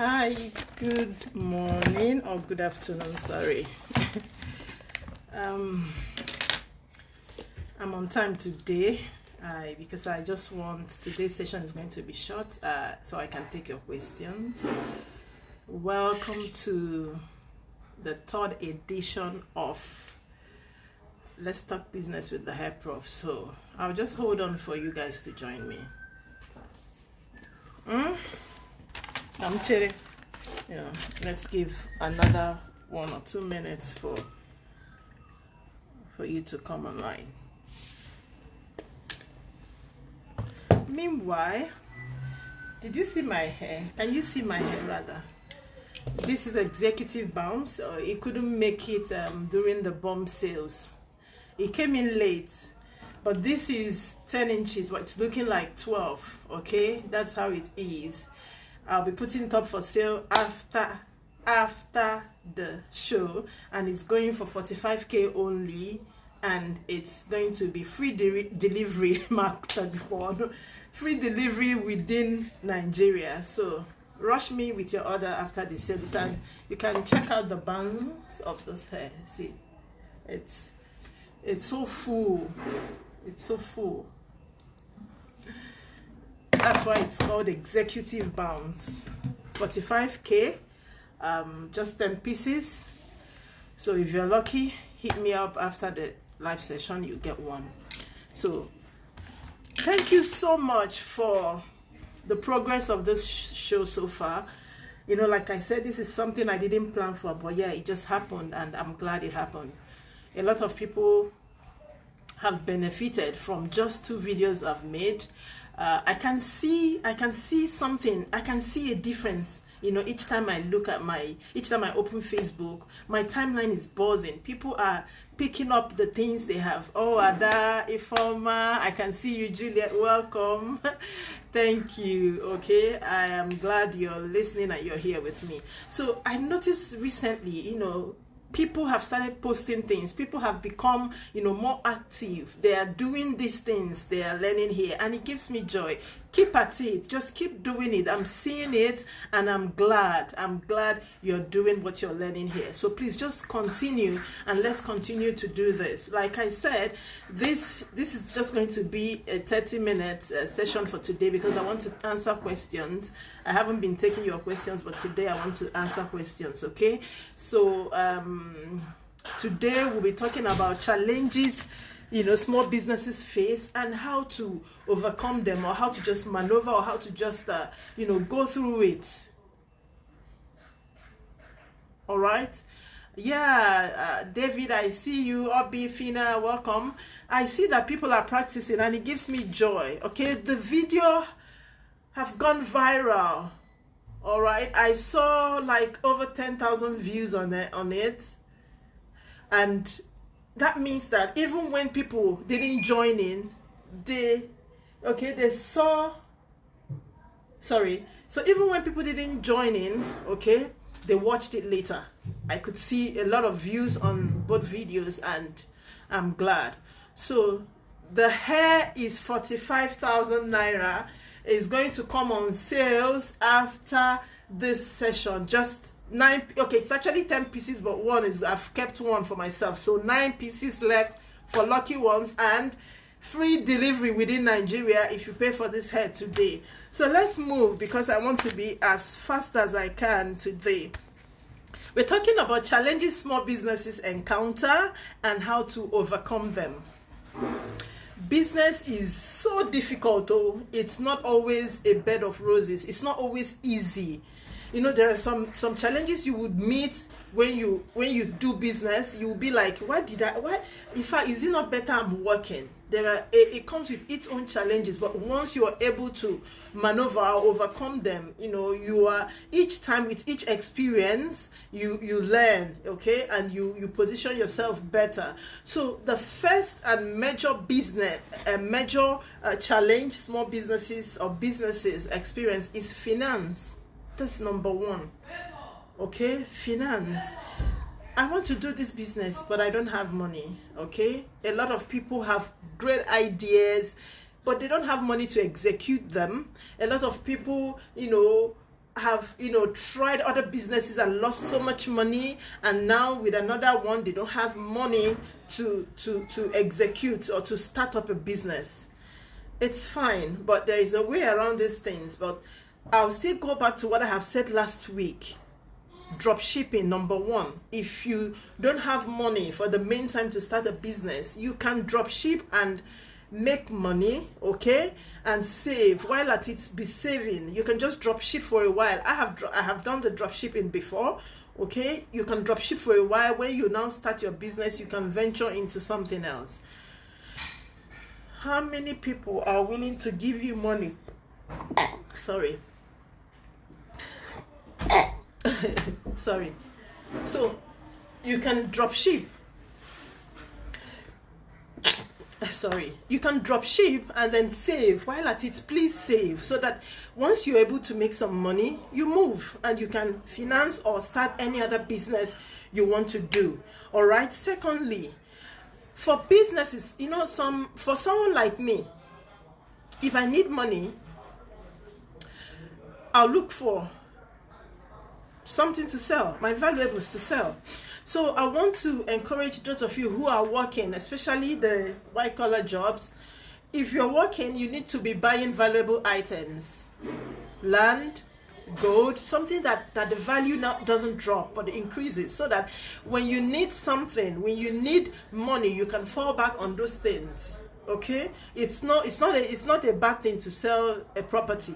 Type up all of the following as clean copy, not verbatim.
Hi, good morning or good afternoon, sorry. I'm on time today because I just want, today's session is going to be short so I can take your questions. Welcome to the third edition of Let's Talk Business with the Hair Prof. So I'll just hold on for you guys to join me. I'm chilling. Let's give another 1 or 2 minutes for you to come online. Meanwhile, did you see my hair? Can you see my hair rather? This is executive bounce. It couldn't make it during the bomb sales. It came in late, but this is 10 inches, but it's looking like 12. Okay, that's how it is. I'll be putting it up for sale after the show, and it's going for 45k only, and it's going to be free delivery. Mark 31, free delivery within Nigeria. So rush me with your order after the sale. You can check out the bands of this hair. See, it's so full. It's so full. That's why it's called executive bounce. 45k, just 10 pieces. So if you're lucky, hit me up after the live session, you get one. So thank you so much for the progress of this show so far. Like I said, this is something I didn't plan for, but yeah, it just happened, and I'm glad it happened. A lot of people have benefited from just 2 videos I've made. I can see something. I can see a difference. Each time I open Facebook, my timeline is buzzing. People are picking up the things they have. Oh, Ada, Ifoma, I can see you, Juliet. Welcome. Thank you. Okay, I am glad you're listening and you're here with me. So I noticed recently, people have started posting things. People have become, more active. They are doing these things. They are learning here, and it gives me joy. Keep at it. Just keep doing it. I'm seeing it, and I'm glad. I'm glad you're doing what you're learning here. So please just continue, and let's continue to do this. Like I said, this is just going to be a 30-minute session for today because I want to answer questions. I haven't been taking your questions, but today I want to answer questions, okay? So today we'll be talking about challenges small businesses face and how to overcome them, or how to just maneuver, or how to just go through it. All right. Yeah, David, I see you. Obi, Fina, welcome. I see that people are practicing, and it gives me joy. Okay, the video have gone viral. All right, I saw like over 10,000 views on it, and that means that even when people didn't join in, so even when people didn't join in, okay, they watched it later. I could see a lot of views on both videos, and I'm glad. So the hair is 45,000 naira. Is going to come on sales after this session. Just 9, okay, it's actually 10 pieces, but I've kept one for myself. So 9 pieces left for lucky ones, and free delivery within Nigeria if you pay for this hair today. So let's move, because I want to be as fast as I can today. We're talking about challenges small businesses encounter and how to overcome them. Business is so difficult, though. It's not always a bed of roses. It's not always easy. There are some challenges you would meet when you do business. You will be like, why? In fact, is it not better I'm working? It comes with its own challenges, but once you are able to maneuver or overcome them, you are, each time with each experience, you learn, okay, and you position yourself better. So the first and major challenge small businesses or businesses experience is finance. That's number 1. Okay, finance. I want to do this business, but I don't have money. Okay, a lot of people have great ideas, but they don't have money to execute them. A lot of people, have, you know, tried other businesses and lost so much money, and now with another one they don't have money to execute or to start up a business. It's fine, but there is a way around these things. But I'll still go back to what I have said last week. Drop shipping, number one. If you don't have money for the meantime to start a business, you can drop ship and make money, okay, and save. While at it, be saving. You can just drop ship for a while. I have done the drop shipping before, okay. You can drop ship for a while. When you now start your business, you can venture into something else. How many people are willing to give you money? Sorry. Sorry. So you can drop ship. Sorry. You can drop ship and then save. While at it, please save, so that once you're able to make some money, you move and you can finance or start any other business you want to do. All right. Secondly, for businesses, you know, for someone like me, if I need money, I'll look for something to sell, my valuables to sell. So I want to encourage those of you who are working, especially the white collar jobs. If you're working, you need to be buying valuable items, land, gold, something that the value now doesn't drop but increases, so that when you need something, when you need money, you can fall back on those things. Okay, it's not a bad thing to sell a property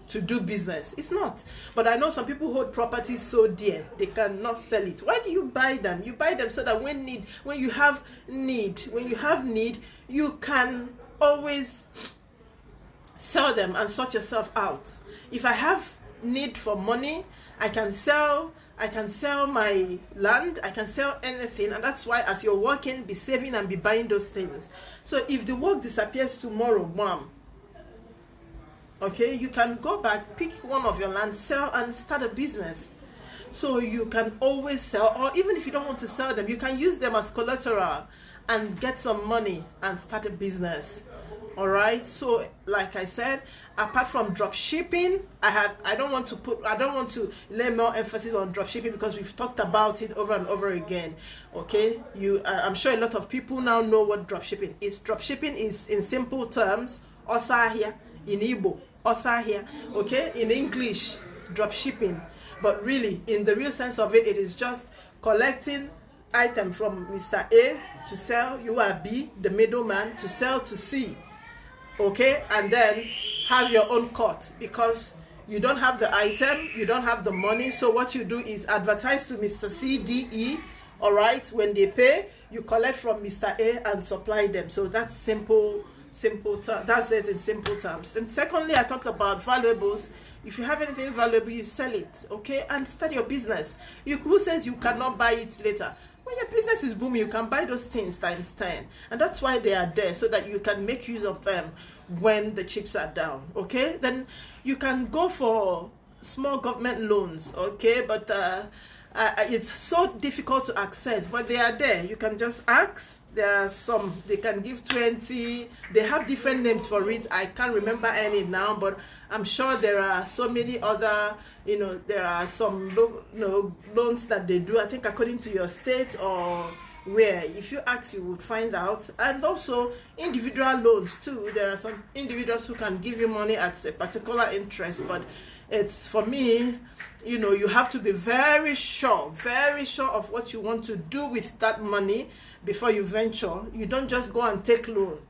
to do business. It's not. But I know some people hold properties so dear they cannot sell it. Why do you buy them? You buy them so that when you have need, you can always sell them and sort yourself out. If I have need for money, I can sell my land, I can sell anything, and that's why as you're working, be saving and be buying those things. So if the work disappears tomorrow, mom, okay, you can go back, pick one of your land, sell, and start a business. So you can always sell, or even if you don't want to sell them, you can use them as collateral and get some money and start a business. All right. So like I said, apart from drop shipping, I don't want to lay more emphasis on drop shipping because we've talked about it over and over again. Okay, I'm sure a lot of people now know what drop shipping is. Drop shipping is, in simple terms, osahia in Igbo, osahia, okay, in English, drop shipping. But really, in the real sense of it, it is just collecting item from Mr. A to sell, you are B, the middleman, to sell to C. Okay, and then have your own cut because you don't have the item, you don't have the money. So what you do is advertise to Mr. C, D, E. All right, when they pay, you collect from Mr. A and supply them. So that's simple term. That's it in simple terms. Then secondly, I talked about valuables. If you have anything valuable, you sell it, okay, and start your business. Who says you cannot buy it later? When your business is booming, you can buy those things times 10, and that's why they are there, so that you can make use of them when the chips are down. Okay, then you can go for small government loans, okay, but it's so difficult to access, but they are there. You can just ask. There are some, they can give 20, they have different names for it. I can't remember any now, but I'm sure there are so many other, there are some loans that they do, I think according to your state or where. If you ask, you would find out. And also individual loans too. There are some individuals who can give you money at a particular interest, but it's, for me, you have to be very sure of what you want to do with that money before you venture. You don't just go and take loan.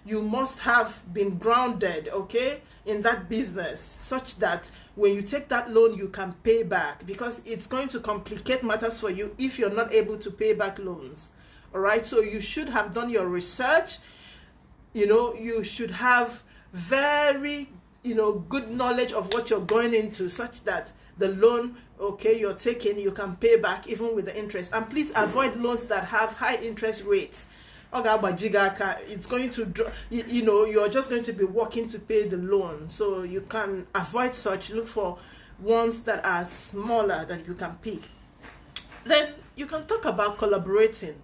You must have been grounded, okay, in that business, such that when you take that loan, you can pay back, because it's going to complicate matters for you if you're not able to pay back loans. All right, so you should have done your research. You should have very good knowledge of what you're going into, such that the loan, okay, you're taking, you can pay back even with the interest. And please avoid loans that have high interest rates. It's going to, you're just going to be working to pay the loan. So you can avoid such. Look for ones that are smaller that you can pick. Then you can talk about collaborating.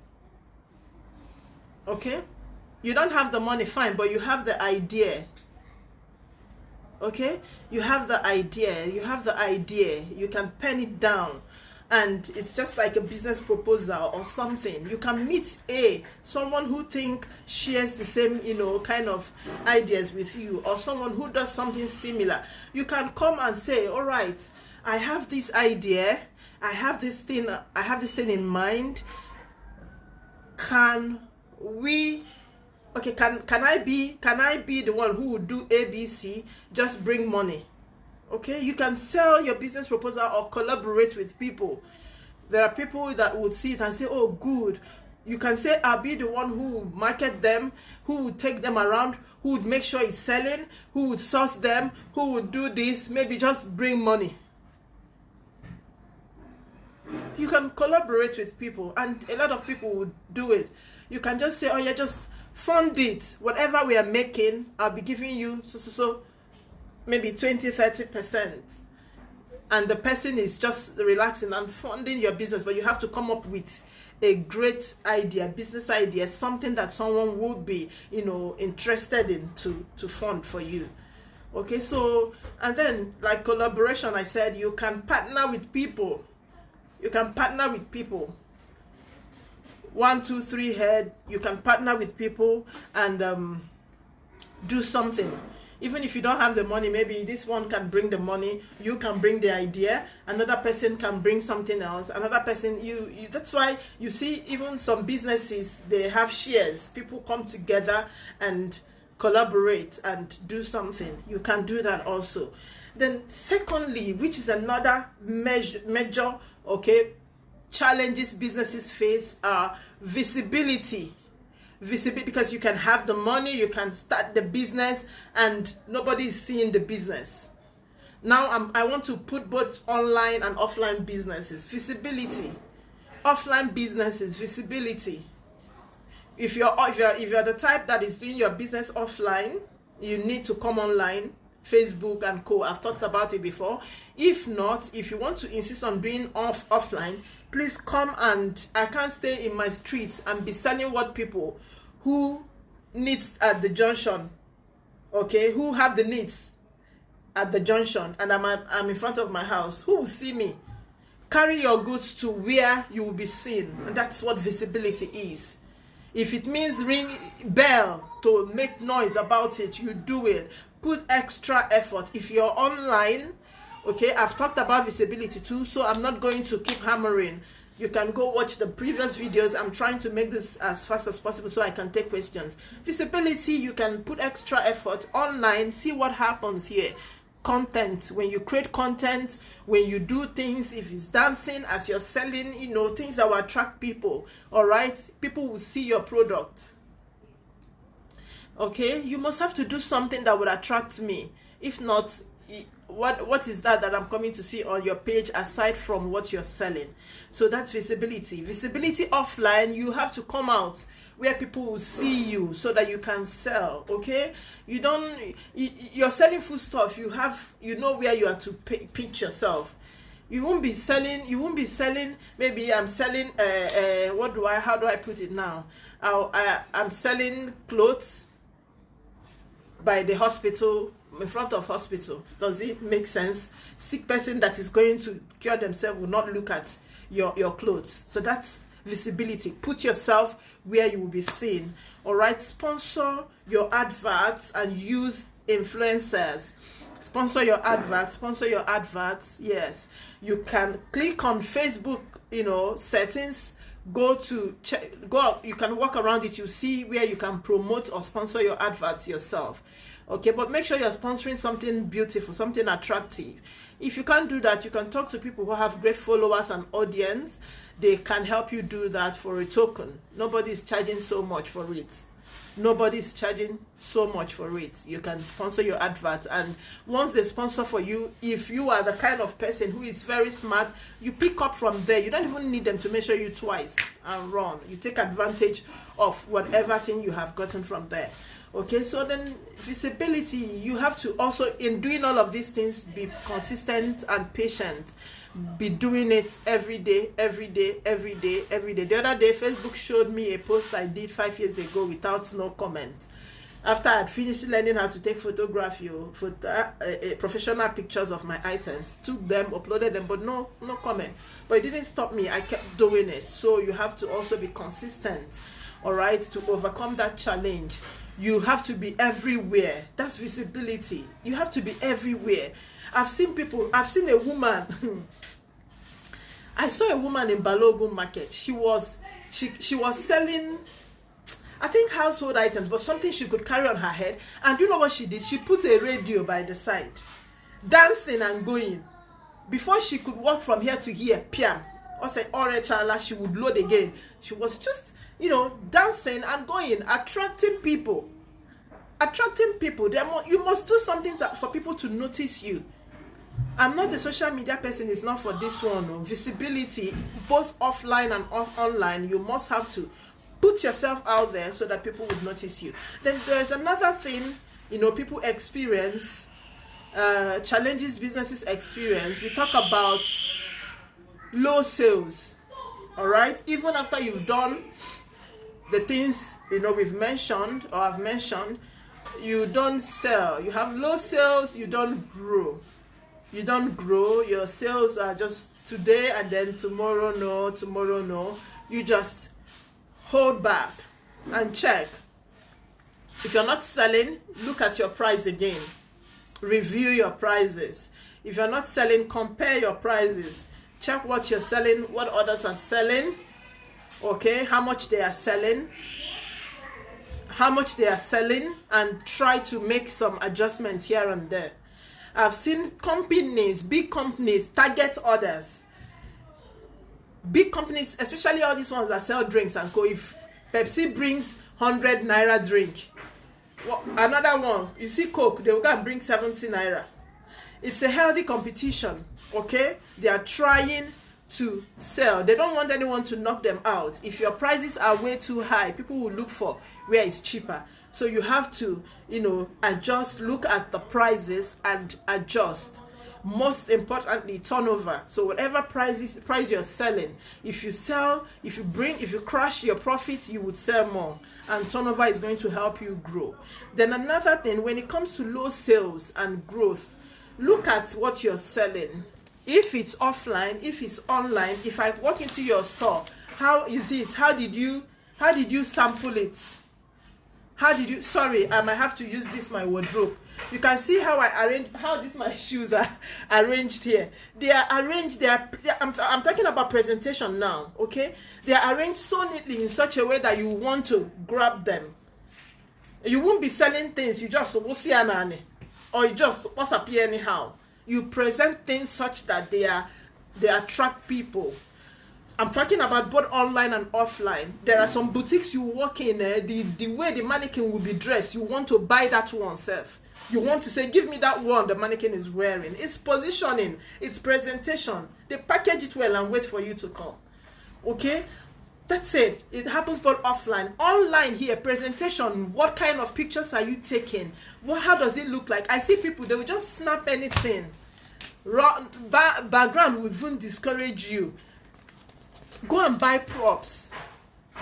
Okay, you don't have the money, fine, but you have the idea. Okay, you have the idea, you can pen it down, and it's just like a business proposal or something. You can meet someone who shares the same, kind of ideas with you, or someone who does something similar. You can come and say, all right, I have this idea, I have this thing in mind. Can I be the one who would do ABC? Just bring money. Okay, you can sell your business proposal or collaborate with people. There are people that would see it and say, oh, good. You can say, I'll be the one who would market them, who would take them around, who would make sure it's selling, who would source them, who would do this. Maybe just bring money. You can collaborate with people, and a lot of people would do it. You can just say, oh yeah, just fund it. Whatever we are making, I'll be giving you so maybe 20-30%. And the person is just relaxing and funding your business, but you have to come up with a great idea, business idea, something that someone would be, interested in to fund for you. Okay, so, and then like collaboration, I said you can partner with people. You can partner with people. 1, 2, 3 head. You can partner with people and do something. Even if you don't have the money, maybe this one can bring the money. You can bring the idea. Another person can bring something else. Another person. That's why you see even some businesses, they have shares. People come together and collaborate and do something. You can do that also. Then secondly, which is another major challenges businesses face, are visibility, because you can have the money, you can start the business, and nobody is seeing the business. Now I want to put both online and offline businesses. Visibility. Offline businesses, visibility. If you're the type that is doing your business offline, you need to come online. Facebook and co. I've talked about it before. If not, if you want to insist on doing offline, please come, and I can't stay in my street and be selling what people who needs at the junction, who have the needs at the junction, and I'm in front of my house. Who will see me? Carry your goods to where you will be seen, and that's what visibility is. If it means ring bell to make noise about it, you do it. Put extra effort. If you're online, I've talked about visibility too, so I'm not going to keep hammering. You can go watch the previous videos. I'm trying to make this as fast as possible so I can take questions. Visibility, you can put extra effort online. See what happens here. Content, when you create content, when you do things, if it's dancing as you're selling, things that will attract people. All right, people will see your product. You must have to do something that would attract me. If not, what is that I'm coming to see on your page aside from what you're selling? So that's visibility. Visibility offline, you have to come out where people will see you so that you can sell. You're selling food stuff, you know where you are to pitch yourself. You won't be selling, maybe I'm selling how do I put it now? I'm selling clothes by the hospital, in front of hospital. Does it make sense? Sick person that is going to cure themselves will not look at your clothes. So that's visibility. Put yourself where you will be seen. All right, sponsor your adverts and use influencers. Sponsor your adverts. Yes, you can click on Facebook, settings. You can walk around it. You see where you can promote or sponsor your adverts yourself. But make sure you're sponsoring something beautiful, something attractive. If you can't do that, you can talk to people who have great followers and audience. They can help you do that for a token. Nobody's charging so much for it. You can sponsor your advert, and once they sponsor for you, if you are the kind of person who is very smart, you pick up from there. You don't even need them to measure you twice and run. You take advantage of whatever thing you have gotten from there. So then visibility, you have to also, in doing all of these things, be consistent and patient. Be doing it every day. The other day, Facebook showed me a post I did 5 years ago without no comment. After I had finished learning how to take photography, professional pictures of my items, took them, uploaded them, but no comment. But it didn't stop me. I kept doing it. So you have to also be consistent, all right, to overcome that challenge. You have to be everywhere. That's visibility. You have to be everywhere. I've seen a woman. I saw a woman in Balogun Market. She was selling, I think, household items, but something she could carry on her head. And you know what she did? She put a radio by the side, dancing and going. Before she could walk from here to here, piam, or say, Chala, she would load again. She was just, dancing and going, attracting people. You must do something for people to notice you. I'm not a social media person. It's not for this one. No. Visibility, both offline and online. You must have to put yourself out there so that people would notice you. Then there's another thing, people experience, challenges businesses experience. We talk about low sales. All right, even after you've done the things we've mentioned or I've mentioned, you don't sell. You have low sales. You don't grow. Your sales are just today and then tomorrow no. You just hold back and check. If you're not selling, look at your price again. Review your prices. If you're not selling, compare your prices. Check what you're selling, what others are selling. Okay, how much they are selling, and try to make some adjustments here and there. I've seen big companies target others. Big companies, especially all these ones that sell drinks and co. If Pepsi brings 100 naira drink, another one, you see Coke, they will go and bring 70 naira. It's a healthy competition, okay? They are trying to sell. They don't want anyone to knock them out. If your prices are way too high, people will look for where it's cheaper. So you have to, adjust, look at the prices and adjust. Most importantly, turnover. So whatever price you're selling, if you crush your profit, you would sell more, and turnover is going to help you grow. Then another thing, when it comes to low sales and growth, look at what you're selling. If it's offline, if it's online, if I walk into your store, how is it? How did you sample it? Sorry, I might have to use my wardrobe. You can see how my shoes are arranged here. They are arranged, I'm talking about presentation now, okay? They are arranged so neatly in such a way that you want to grab them. You won't be selling things, you just or you just what's up here anyhow. You present things such that they attract people. I'm talking about both online and offline. There are some boutiques you walk in, the way the mannequin will be dressed, you want to buy that one self. You want to say, give me that one the mannequin is wearing. It's positioning, it's presentation. They package it well and wait for you to come. Okay? That's it. It happens both offline. Online here, presentation, what kind of pictures are you taking? How does it look like? I see people, they will just snap anything. Background will even discourage you. Go and buy props.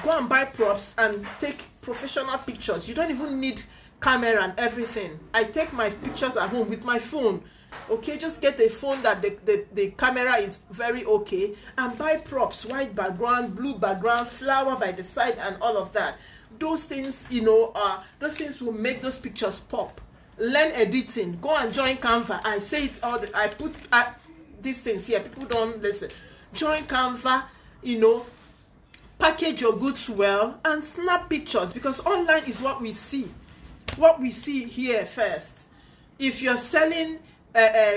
And take professional pictures. You don't even need camera and everything. I take my pictures at home with my phone. Okay, just get a phone that the camera is very okay, and buy props, white background, blue background, flower by the side, and all of that. Those things, those things will make those pictures pop. Learn editing. Go and join Canva. I say it all. I put these things here. People don't listen. Join Canva. Package your goods well and snap pictures, because online is what we see. What we see here first. If you're selling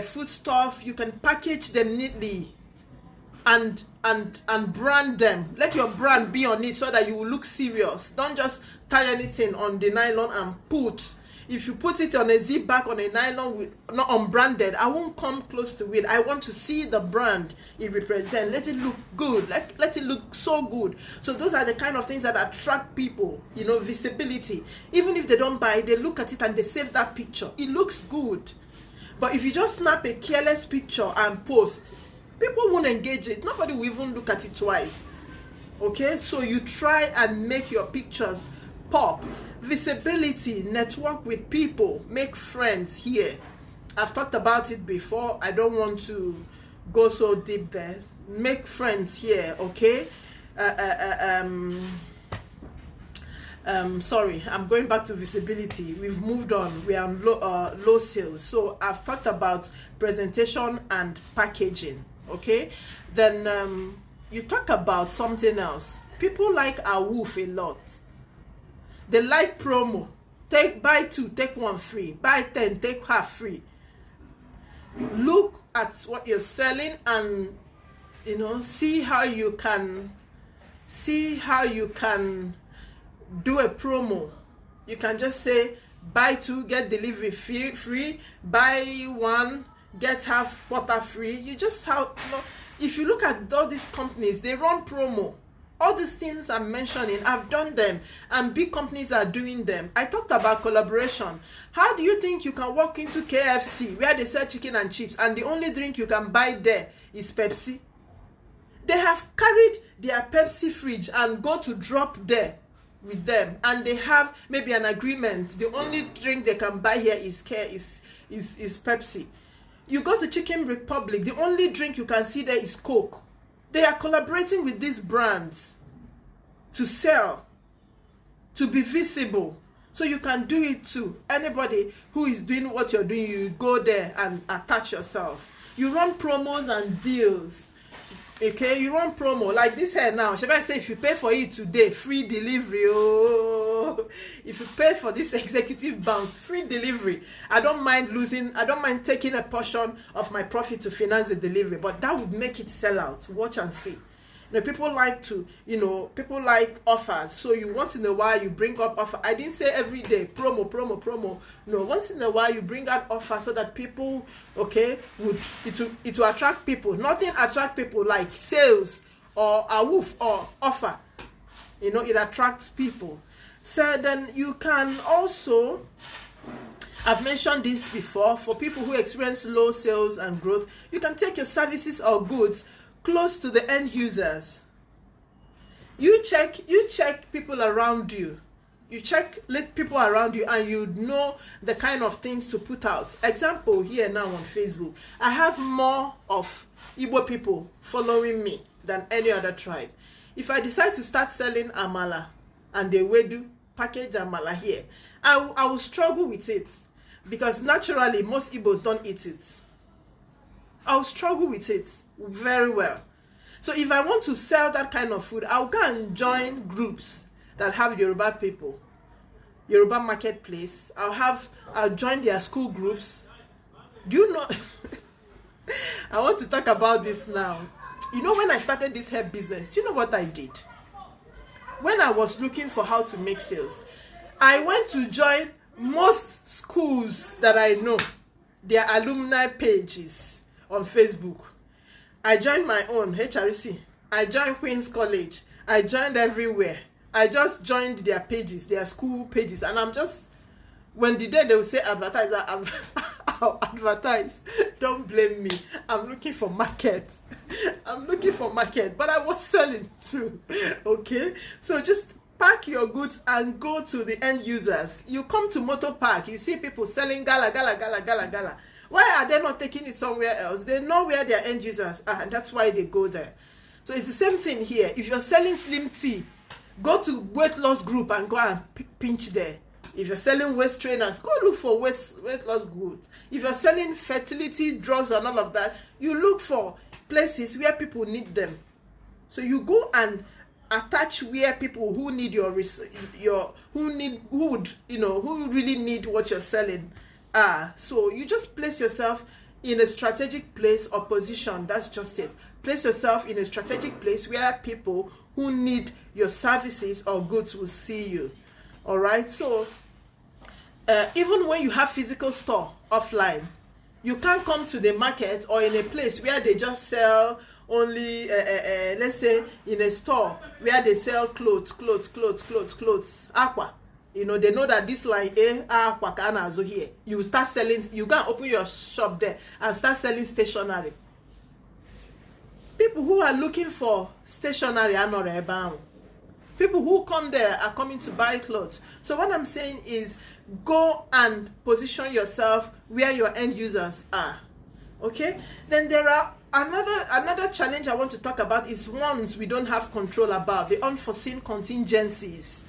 food stuff, you can package them neatly and brand them. Let your brand be on it so that you will look serious. Don't just tie anything on the nylon and put. If you put it on a zip back on a nylon with not unbranded, I won't come close to it. I want to see the brand it represents. Let it look good. Let it look so good. So those are the kind of things that attract people. Visibility. Even if they don't buy, they look at it and they save that picture. It looks good. But if you just snap a careless picture and post, people won't engage it. Nobody will even look at it twice. Okay? So you try and make your pictures pop, visibility, network with people, make friends here. I've talked about it before. I don't want to go so deep there. Make friends here, okay? Sorry, I'm going back to visibility. We've moved on. We are on low sales. So I've talked about presentation and packaging, okay? Then you talk about something else. People like a woof a lot. They like promo. Buy 2, take 1 free. Buy 10, take half free. Look at what you're selling and, you know, see how you can do a promo. You can just say buy 2, get delivery free, buy 1, get half quarter free. You just have, you know, if you look at all these companies, they run promo. All these things I'm mentioning, I've done them, and big companies are doing them. I talked about collaboration. How do you think you can walk into KFC where they sell chicken and chips and the only drink you can buy there is Pepsi? They have carried their Pepsi fridge and go to drop there with them, and they have maybe an agreement. The only drink they can buy here is Pepsi. You go to Chicken Republic, the only drink you can see there is Coke. They are collaborating with these brands to sell, to be visible. So you can do it too. Anybody who is doing what you're doing, you go there and attach yourself. You run promos and deals. Okay, you run promo like this here now. Shall I say, if you pay for it today, free delivery. Oh, if you pay for this executive bounce, free delivery. I don't mind taking a portion of my profit to finance the delivery, but that would make it sell out. Watch and see. You know, people like offers. So you once in a while you bring up offer. I didn't say every day promo. No, once in a while you bring out offer so that people, okay, it will attract people. Nothing attract people like sales or a woof or offer. You know, it attracts people. So then you can also, I've mentioned this before, for people who experience low sales and growth, you can take your services or goods close to the end users. You check people around you. You check people around you and you know the kind of things to put out. Example here now on Facebook. I have more of Igbo people following me than any other tribe. If I decide to start selling amala and the wedu package amala here, I will struggle with it because naturally most Igbos don't eat it. I'll struggle with it very well. So if I want to sell that kind of food, I'll go and join groups that have Yoruba people, Yoruba marketplace. I'll join their school groups. Do you know? I want to talk about this now. You know, when I started this hair business, do you know what I did? When I was looking for how to make sales, I went to join most schools that I know, their alumni pages on Facebook. I joined my own HRC. I joined Queen's College. I joined everywhere. I just joined their pages, their school pages, and I'm just, when the day they will say advertise, I'll advertise. Don't blame me. I'm looking for market. But I was selling too. Okay, so just pack your goods and go to the end users. You come to Motor Park, you see people selling gala. Why are they not taking it somewhere else? They know where their end users are, and that's why they go there. So it's the same thing here. If you're selling slim tea, go to weight loss group and go and pinch there. If you're selling waist trainers, go look for weight loss goods. If you're selling fertility drugs and all of that, you look for places where people need them. So you go and attach where people who need who really need what you're selling. So you just place yourself in a strategic place or position. That's just it. Place yourself in a strategic place where people who need your services or goods will see you. All right. So even when you have physical store offline, you can't come to the market or in a place where they just sell only, let's say in a store where they sell clothes, aqua. You know, they know that this line here. You start selling, you can open your shop there and start selling stationery. People who are looking for stationery are not bound. People who come there are coming to buy clothes. So what I'm saying is, go and position yourself where your end users are. Okay? Then there are another challenge I want to talk about is ones we don't have control about, the unforeseen contingencies.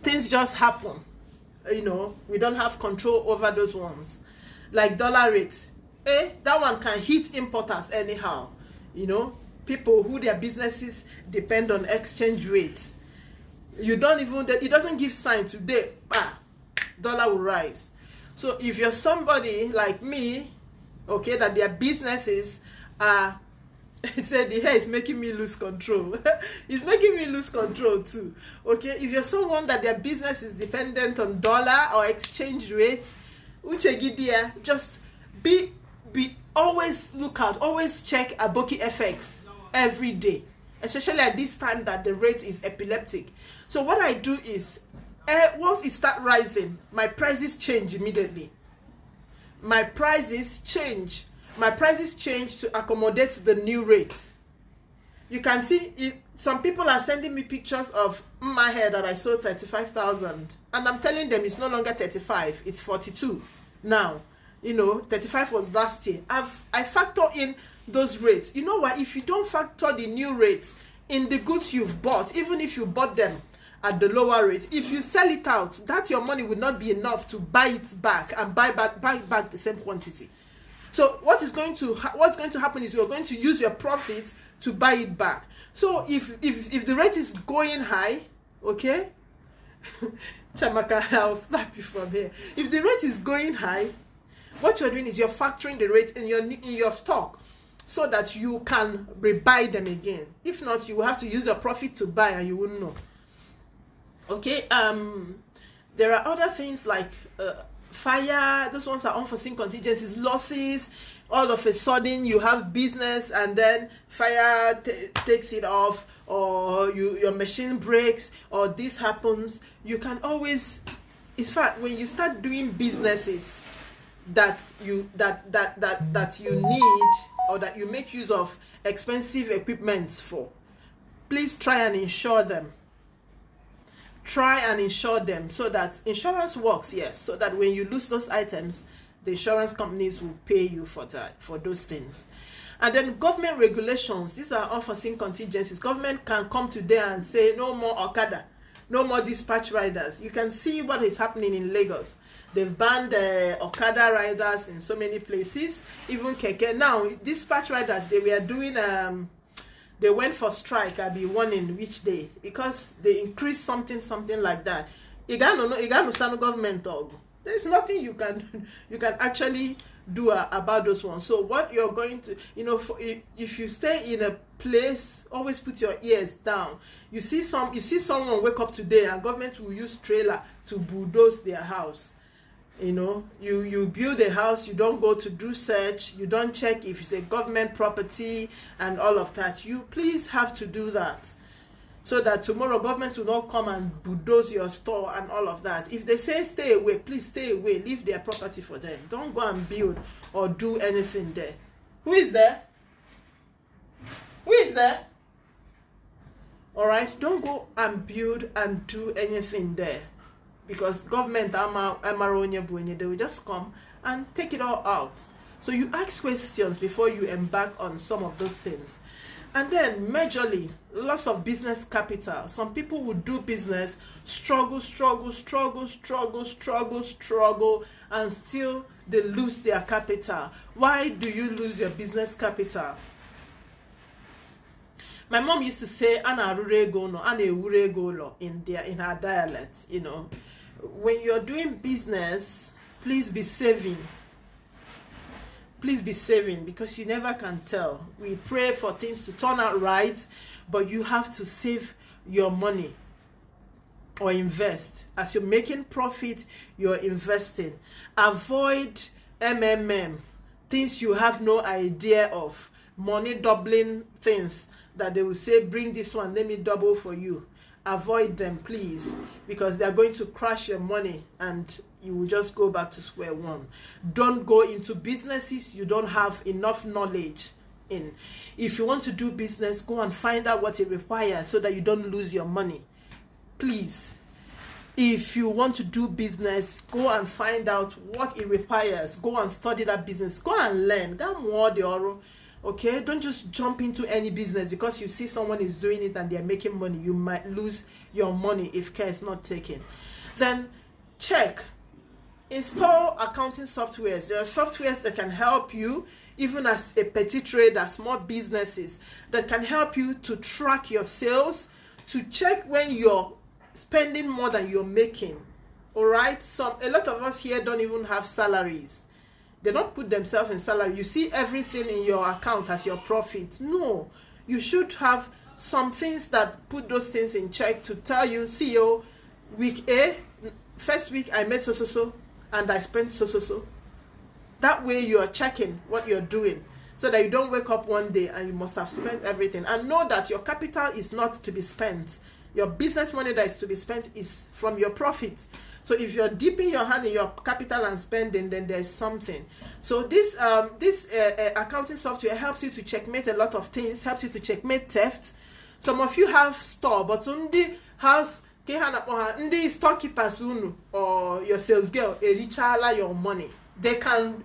Things just happen. You know, we don't have control over those ones. Like dollar rates. That one can hit importers anyhow. You know, people who their businesses depend on exchange rates. You don't even, it doesn't give sign today, dollar will rise. So if you're somebody like me, okay, that their businesses are, he said the hair is making me lose control. It's making me lose control too. Okay, if you're someone that their business is dependent on dollar or exchange rate, just be always look out, always check Aboki FX every day, especially at this time that the rate is epileptic. So what I do is, once it start rising, my prices change immediately. My prices change to accommodate the new rate. You can see some people are sending me pictures of my hair that I sold 35,000, and I'm telling them it's no longer 35, it's 42 now. You know, 35 was last year. I factor in those rates. You know what? If you don't factor the new rates in the goods you've bought, even if you bought them at the lower rate, if you sell it out, that your money will not be enough to buy it back and buy back the same quantity. So what's going to happen is you're going to use your profit to buy it back. So if the rate is going high, okay, Chamaka, I'll slap you from here. If the rate is going high, what you're doing is you're factoring the rate in your stock so that you can rebuy them again. If not, you will have to use your profit to buy and you wouldn't know. Okay, there are other things like fire. Those ones are unforeseen contingencies, losses. All of a sudden you have business and then fire takes it off, or your machine breaks, or this happens. You can always, in fact, when you start doing businesses that you need, or that you make use of expensive equipments for, please try and insure them. Try and insure them so that insurance works, yes, so that when you lose those items, the insurance companies will pay you for those things. And then government regulations, these are unforeseen contingencies. Government can come today and say no more Okada, no more dispatch riders. You can see what is happening in Lagos. They've banned Okada riders in so many places, even Keke. Now, dispatch riders, they were doing, they went for strike, I'll be warning which day, because they increased something like that. Igano government dog. There is nothing you can actually do about those ones. So what you're going to, if you stay in a place, always put your ears down. You see someone wake up today and government will use trailer to bulldoze their house. You build a house, you don't go to do search, you don't check if it's a government property and all of that. You please have to do that, so that tomorrow government will not come and bulldoze your store and all of that. If they say stay away, please stay away. Leave their property for them. Don't go and build or do anything there. Who is there? Who is there? All right, don't go and build and do anything there. Because government, they will just come and take it all out. So you ask questions before you embark on some of those things. And then, majorly, loss of business capital. Some people will do business, struggle, and still they lose their capital. Why do you lose your business capital? My mom used to say, "Ana rurego no, ana ewurego lo," in her dialect. When you're doing business, please be saving. Please be saving, because you never can tell. We pray for things to turn out right, but you have to save your money or invest. As you're making profit, you're investing. Avoid things you have no idea of. Money doubling things that they will say, bring this one, let me double for you. Avoid them, please, because they are going to crash your money and you will just go back to square one. Don't go into businesses you don't have enough knowledge in. If you want to do business, go and find out what it requires so that you don't lose your money. please, if you want to do business, go and find out what it requires. Go and study that business. Go and learn. Okay, don't just jump into any business because you see someone is doing it and they're making money. You might lose your money if care is not taken. Then check. Install accounting softwares. There are softwares that can help you, even as a petty trader, small businesses, that can help you to track your sales, to check when you're spending more than you're making. All right, a lot of us here don't even have salaries. They don't put themselves in salary. You see everything in your account as your profit. No, you should have some things that put those things in check to tell you, CEO, week A, first week I made so and I spent so. That way you are checking what you're doing, so that you don't wake up one day and you must have spent everything. And know that your capital is not to be spent. Your business money that is to be spent is from your profit. So if you're dipping your hand in your capital and spending, then there's something. So this accounting software helps you to checkmate a lot of things, helps you to checkmate theft. Some of you have store, but on the house, the storekeepers or your sales girl, your money. They can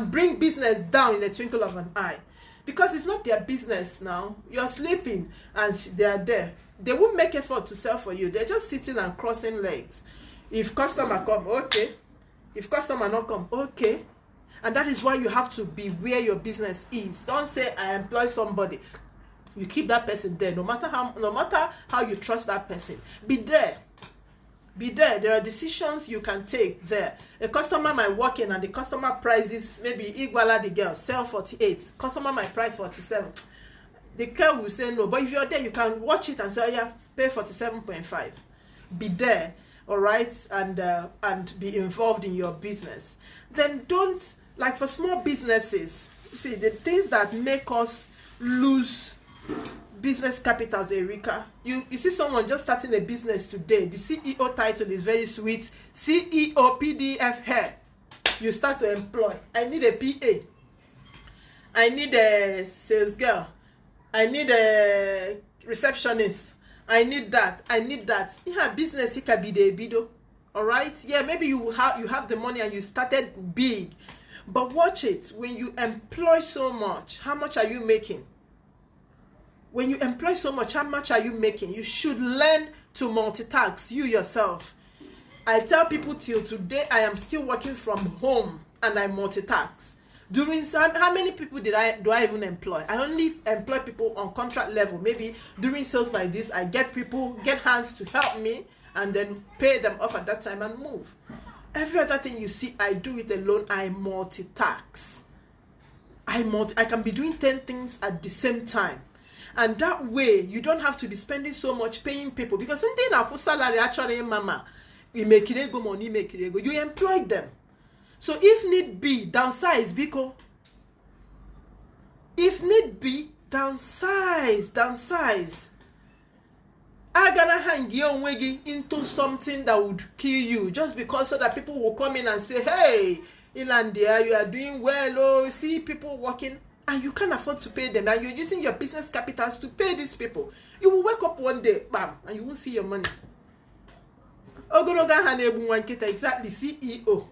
bring business down in a twinkle of an eye, because it's not their business now. You're sleeping and they are there. They won't make effort to sell for you. They're just sitting and crossing legs. If customer come, okay. If customer not come, okay. And that is why you have to be where your business is. Don't say I employ somebody. You keep that person there, no matter how you trust that person. Be there. Be there. There are decisions you can take there. A customer might walk in and the customer prices maybe Iguala the girl sell 48. Customer might price 47. The girl will say no. But if you're there, you can watch it and say, oh yeah, pay 47.5. Be there. All right, and be involved in your business. Then don't, like for small businesses, see the things that make us lose business capitals, Erika. You see someone just starting a business today, the CEO title is very sweet, CEO PDF hair. You start to employ. I need a PA. I need a sales girl. I need a receptionist. I need that. I need that. Yeah, business it can be the bido. All right. Yeah, maybe you have the money and you started big, but watch it. When you employ so much, how much are you making? When you employ so much, how much are you making? You should learn to multitask. You yourself. I tell people till today I am still working from home and I multitask. How many people do I even employ? I only employ people on contract level. Maybe during sales like this, I get hands to help me and then pay them off at that time and move. Every other thing you see, I do it alone. I multitask. I can be doing 10 things at the same time. And that way, you don't have to be spending so much paying people. Because something na salary actually, mama, you make it go money, make it go. You employ them. So if need be, downsize, Biko. If need be, downsize. I'm gonna hang your wiggy into something that would kill you just because so that people will come in and say, hey, Ilandia, you are doing well. Oh, see people working and you can't afford to pay them and you're using your business capitals to pay these people. You will wake up one day, bam, and you won't see your money. Exactly, CEO.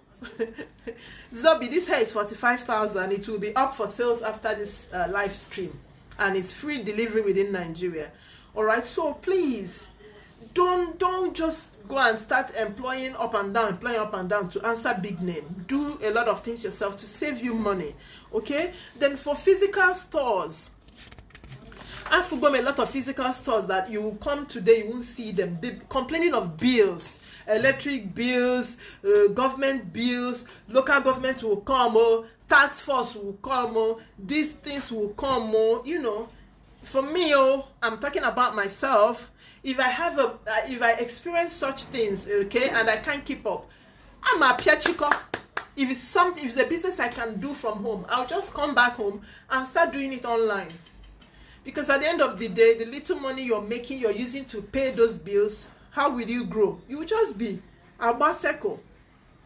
Zobi, this hair is 45,000. It will be up for sales after this live stream, and it's free delivery within Nigeria. All right, so please don't just go and start employing up and down to answer big name. Do a lot of things yourself to save you money. Okay, then for physical stores, I forgot a lot of physical stores that you will come today, you won't see them. They're complaining of bills. Electric bills, government bills, local government will come, tax force will come, these things will come, you know. For me, I'm talking about myself. If I experience such things, okay, and I can't keep up, I'm a piachiko. If it's a business I can do from home, I'll just come back home and start doing it online. Because at the end of the day, the little money you're making, you're using to pay those bills, how will you grow? You will just be a baseko,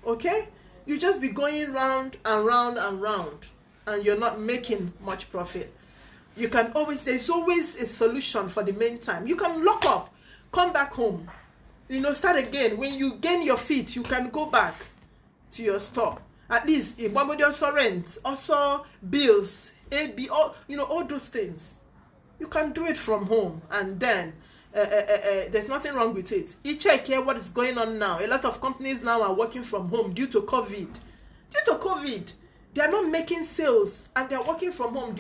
okay? You just be going round and round and round, and you're not making much profit. There's always a solution for the meantime. You can lock up, come back home, Start again. When you gain your feet, you can go back to your store. At least if also rent, also bills, AB, all those things. You can do it from home, and then there's nothing wrong with it. You check here what is going on now. A lot of companies now are working from home due to COVID. They are not making sales, and they are working from home.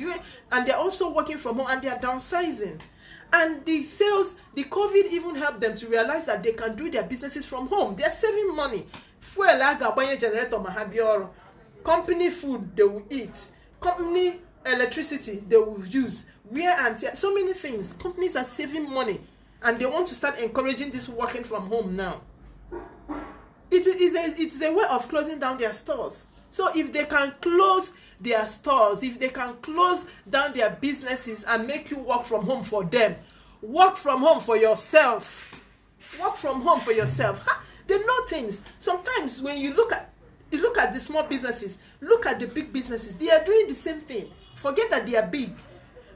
And they're also working from home, and they are downsizing. And the sales, the COVID even helped them to realize that they can do their businesses from home. They are saving money. Fuel, generator, company food they will eat, company electricity they will use, wear and tear, so many things. Companies are saving money, and they want to start encouraging this working from home now. It is a way of closing down their stores. So if they can close their stores, if they can close down their businesses and make you work from home for them, work from home for yourself. Work from home for yourself. They know things. Sometimes when you look at the small businesses, look at the big businesses, they are doing the same thing. Forget that they are big.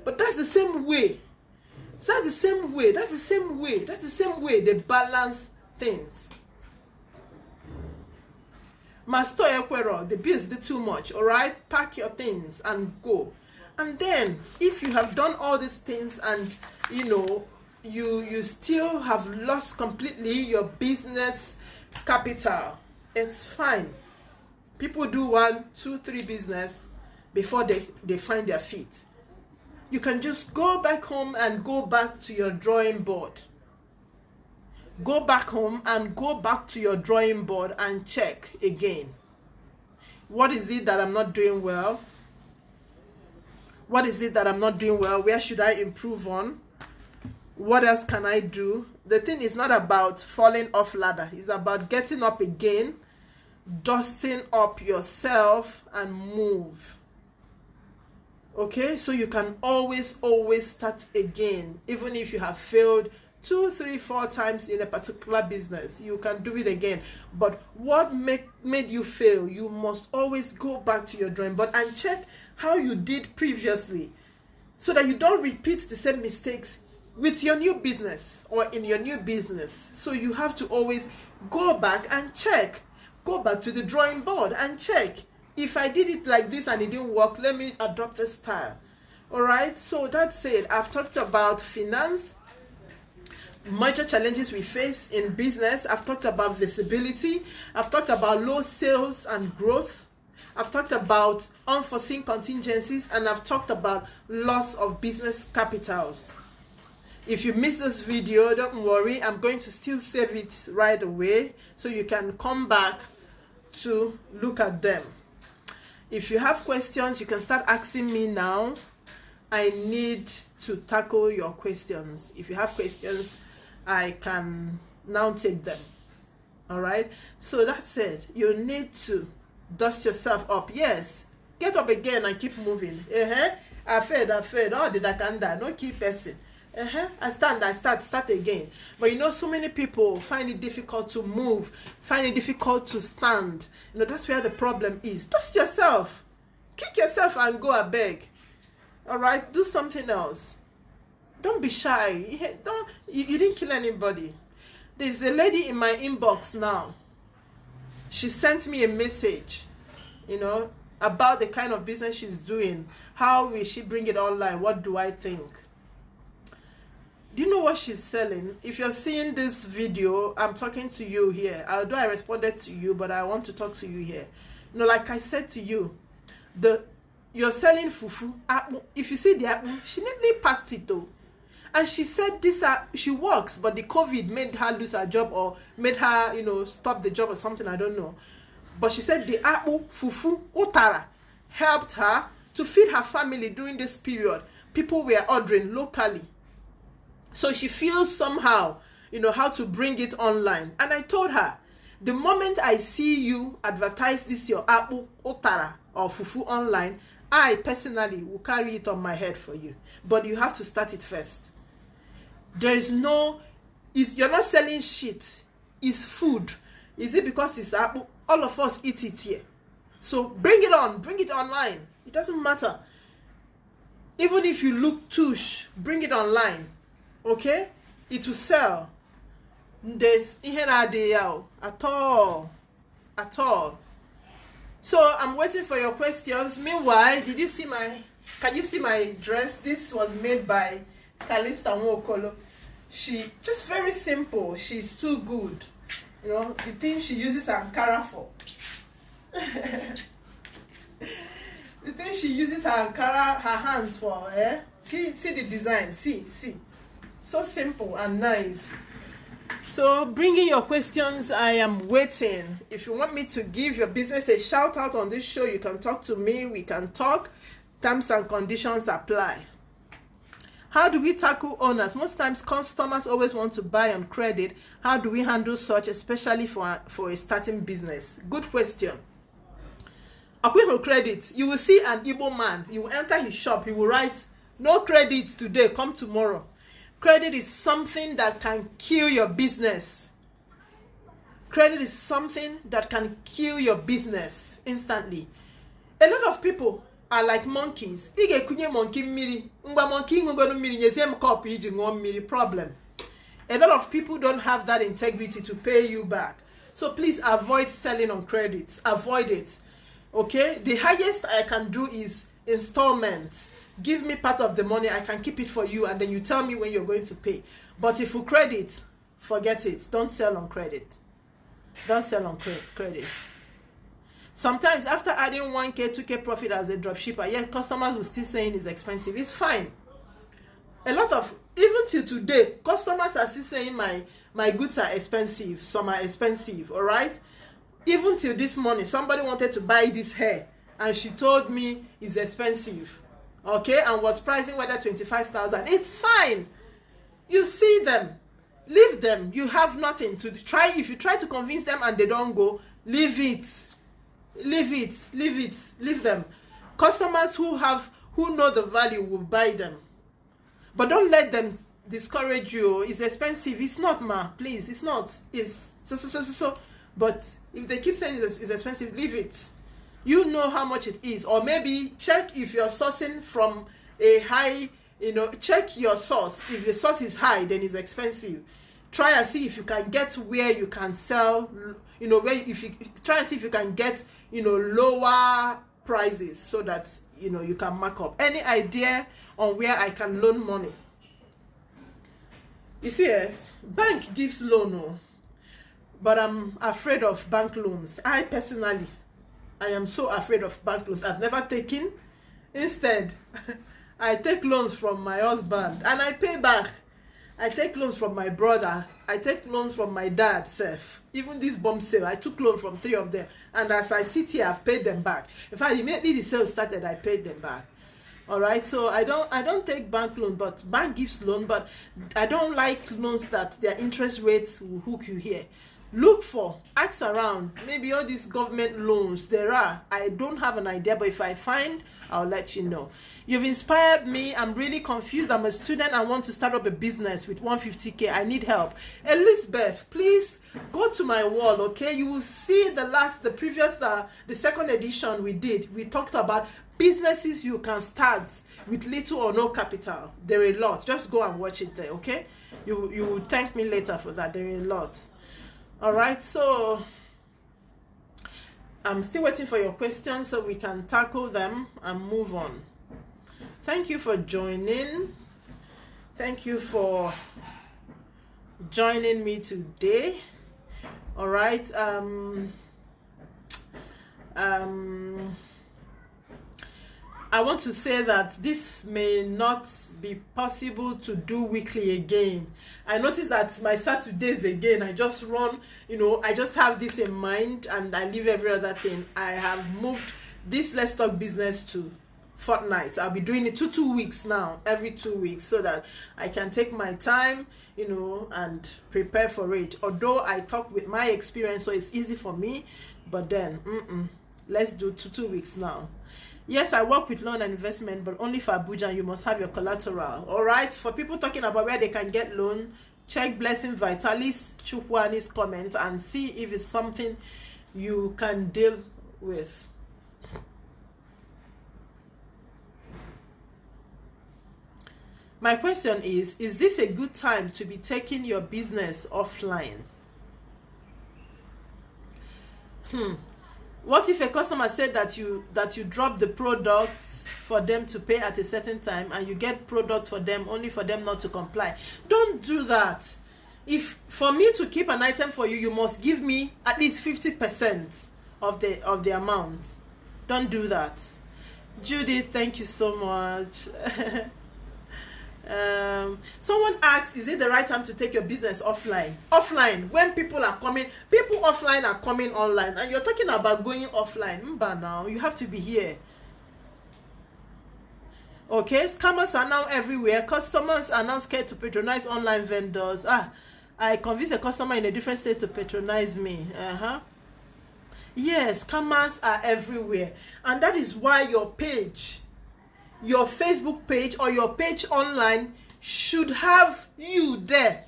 But that's the same way. That's the same way they balance things. Master Equero, the bills did too much, all right? Pack your things and go. And then, if you have done all these things and, you still have lost completely your business capital, it's fine. People do 1, 2, 3 business before they find their feet. You can just go back home and go back to your drawing board. Go back home and go back to your drawing board and check again. What is it that I'm not doing well? What is it that I'm not doing well? Where should I improve on? What else can I do? The thing is not about falling off ladder. It's about getting up again, dusting up yourself and move. Okay? So you can always start again. Even if you have failed 2, 3, 4 times in a particular business, you can do it again. But what made you fail? You must always go back to your drawing board and check how you did previously, so that you don't repeat the same mistakes with your new business or in your new business. So you have to always go back and check. Go back to the drawing board and check. If I did it like this and it didn't work, let me adopt a style. All right, so that's it. I've talked about finance, major challenges we face in business. I've talked about visibility. I've talked about low sales and growth. I've talked about unforeseen contingencies, and I've talked about loss of business capitals. If you missed this video, don't worry. I'm going to still save it right away so you can come back to look at them. If you have questions, you can start asking me now. I need to tackle your questions. If you have questions, I can now take them. All right, so that's it. You need to dust yourself up. Yes, get up again and keep moving. I fed. Oh, did I can die? No keep pressing. I start again. But so many people find it difficult to move, find it difficult to stand. That's where the problem is. Dust yourself, kick yourself and go a beg. All right, do something else. Don't be shy. You didn't kill anybody. There's a lady in my inbox now. She sent me a message, about the kind of business she's doing. How will she bring it online? What do I think? Do you know what she's selling? If you're seeing this video, I'm talking to you here. Although I responded to you, but I want to talk to you here. Like I said to you, you're selling fufu. If you see the apple, she neatly packed it though. And she said she works, but the COVID made her lose her job or made her, stop the job or something, I don't know. But she said the apple, fufu, utara helped her to feed her family during this period. People were ordering locally. So she feels somehow, how to bring it online. And I told her, the moment I see you advertise this, your apple, utara, or fufu online, I personally will carry it on my head for you. But you have to start it first. You're not selling shit. It's food. Is it because it's apple? All of us eat it here. So bring it on. Bring it online. It doesn't matter. Even if you look touche, bring it online. Okay? It will sell. There's at all. At all. So I'm waiting for your questions. Meanwhile, can you see my dress? This was made by Kalista Nwokolo. She just very simple. She's too good. You know, the thing she uses Ankara for. The thing she uses her hands for, eh? See the design. See. So simple and nice. So bring in your questions. I am waiting. If you want me to give your business a shout out on this show, you can talk to me. We can talk. Terms and conditions apply. How do we tackle owners? Most times customers always want to buy on credit. How do we handle such, especially for a starting business? Good question. Acquire credit. You will see an Igbo man. You will enter his shop. He will write, "No credit today, come tomorrow." Credit is something that can kill your business. Credit is something that can kill your business instantly. A lot of people are like monkeys. Problem. A lot of people don't have that integrity to pay you back. So please avoid selling on credit. Avoid it. Okay? The highest I can do is installments. Give me part of the money, I can keep it for you, and then you tell me when you're going to pay. But if you credit, forget it. Don't sell on credit. Don't sell on credit. Sometimes after adding 1K, 2K profit as a dropshipper, yet customers will still saying it's expensive. It's fine. A lot of, even till today, customers are still saying my goods are expensive. Some are expensive, all right? Even till this morning, somebody wanted to buy this hair, and she told me it's expensive. Okay, and was pricing whether 25,000. It's fine. You see them, leave them. You have nothing to try. If you try to convince them and they don't go, leave it. Leave them. Customers who know the value will buy them, but don't let them discourage you. It's expensive. It's not, ma. Please, it's not. It's so. But if they keep saying it's expensive, leave it. You know how much it is, or maybe check if you're sourcing from a high, check your source. If the source is high, then it's expensive. Try and see if you can get where you can sell, try and see if you can get, lower prices so that, you can mark up. Any idea on where I can loan money? You see, bank gives loan, but I'm afraid of bank loans. I am so afraid of bank loans. I've never taken. Instead, I take loans from my husband and I pay back. I take loans from my brother. I take loans from my dad, Seth. Even this bomb sale, I took loan from 3 of them. And as I sit here, I've paid them back. In fact, immediately the sale started, I paid them back. All right, so I don't take bank loan, but bank gives loan, but I don't like loans that their interest rates will hook you here. Ask around, maybe all these government loans there are. I don't have an idea, but if I find, I'll let you know. You've inspired me. I'm really confused. I'm a student. I want to start up a business with 150K. I need help. Elizabeth, please go to my wall, okay? You will see the second edition we did. We talked about businesses you can start with little or no capital. There are a lot. Just go and watch it there, okay? You will thank me later for that. There are a lot. All right, so I'm still waiting for your questions so we can tackle them and move on. Thank you for joining. Thank you for joining me today. All right. I want to say that this may not be possible to do weekly again. I noticed that my Saturdays again, I just run, I just have this in mind and I leave every other thing. I have moved this Let's Talk business to fortnight. I'll be doing it 2 weeks now, every 2 weeks, so that I can take my time, and prepare for it. Although I talk with my experience, so it's easy for me, but then, let's do 2 weeks now. Yes, I work with loan and investment, but only for Abuja. You must have your collateral. All right. For people talking about where they can get loan, check Blessing Vitalis Chukwani's comment and see if it's something you can deal with. My question is this a good time to be taking your business offline? What if a customer said that you drop the product for them to pay at a certain time, and you get product for them only for them not to comply? Don't do that. If for me to keep an item for you, you must give me at least 50% of the amount. Don't do that. Judith, thank you so much. Someone asks, is it the right time to take your business offline? Offline, when people offline are coming online, and you're talking about going offline. But now you have to be here. Okay, scammers are now everywhere. Customers are now scared to patronize online vendors. I convinced a customer in a different state to patronize me. Yes, scammers are everywhere, and that is why your page, your Facebook page or your page online should have you there.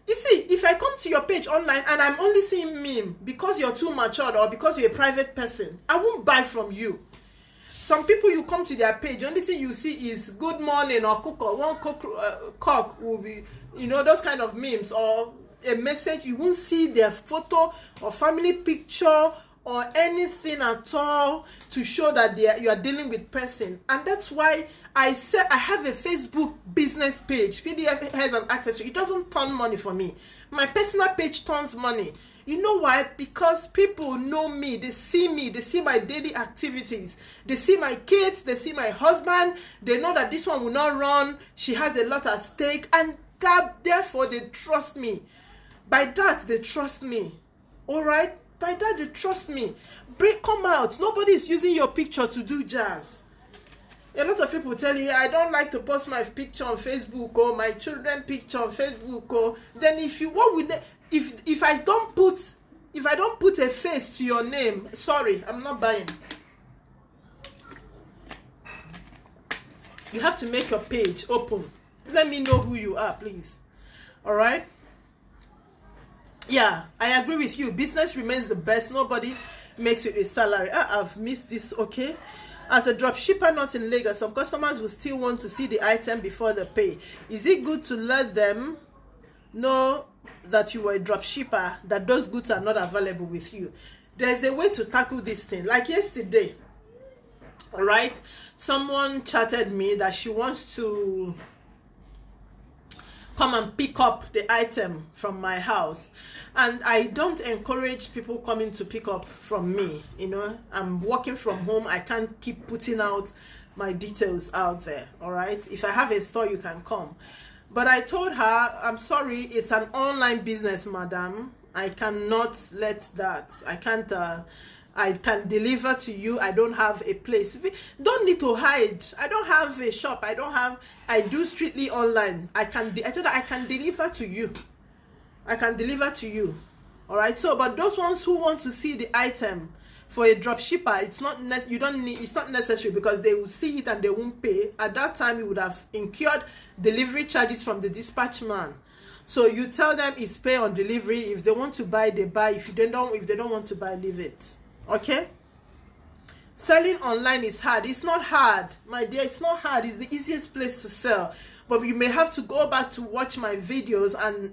You see, if I come to your page online and I'm only seeing meme because you're too matured or because you're a private person, I won't buy from you. Some people, you come to their page, the only thing you see is good morning or cook, or one cock will be, those kind of memes, or a message. You won't see their photo or family picture or anything at all to show that you are dealing with person. And that's why I said I have a Facebook business page. PDF has an access to it. It doesn't turn money for me. My personal page turns money. You know why? Because people know me, they see my daily activities, they see my kids, they see my husband, they know that this one will not run, she has a lot at stake, and therefore they trust me. By that, they trust me. Alright? By that, they trust me. Come out. Nobody is using your picture to do jazz. A lot of people tell you, I don't like to post my picture on Facebook or my children picture on Facebook. Or then if I don't put a face to your name, sorry, I'm not buying. You have to make your page open. Let me know who you are, please. All right? Yeah, I agree with you. Business remains the best. Nobody makes it a salary. I've missed this. Okay. As a dropshipper not in Lagos, some customers will still want to see the item before they pay. Is it good to let them know that you are a dropshipper, that those goods are not available with you? There's a way to tackle this thing. Like yesterday, all right, someone chatted me that she wants to come and pick up the item from my house, and I don't encourage people coming to pick up from me. I'm working from home. I can't keep putting out my details out there. All right, if I have a store, you can come. But I told her, I'm sorry, it's an online business, madam. I cannot let that. I can deliver to you. I don't have a place. Don't need to hide. I don't have a shop. I do strictly online. I told her I can deliver to you. I can deliver to you. All right. So, but those ones who want to see the item for a drop shipper, it's not necessary, because they will see it and they won't pay. At that time, you would have incurred delivery charges from the dispatch man. So you tell them it's pay on delivery. If they want to buy, they buy. If they don't want to buy, leave it. Okay? Selling online is hard. It's not hard, my dear. It's not hard. It's the easiest place to sell. But you may have to go back to watch my videos and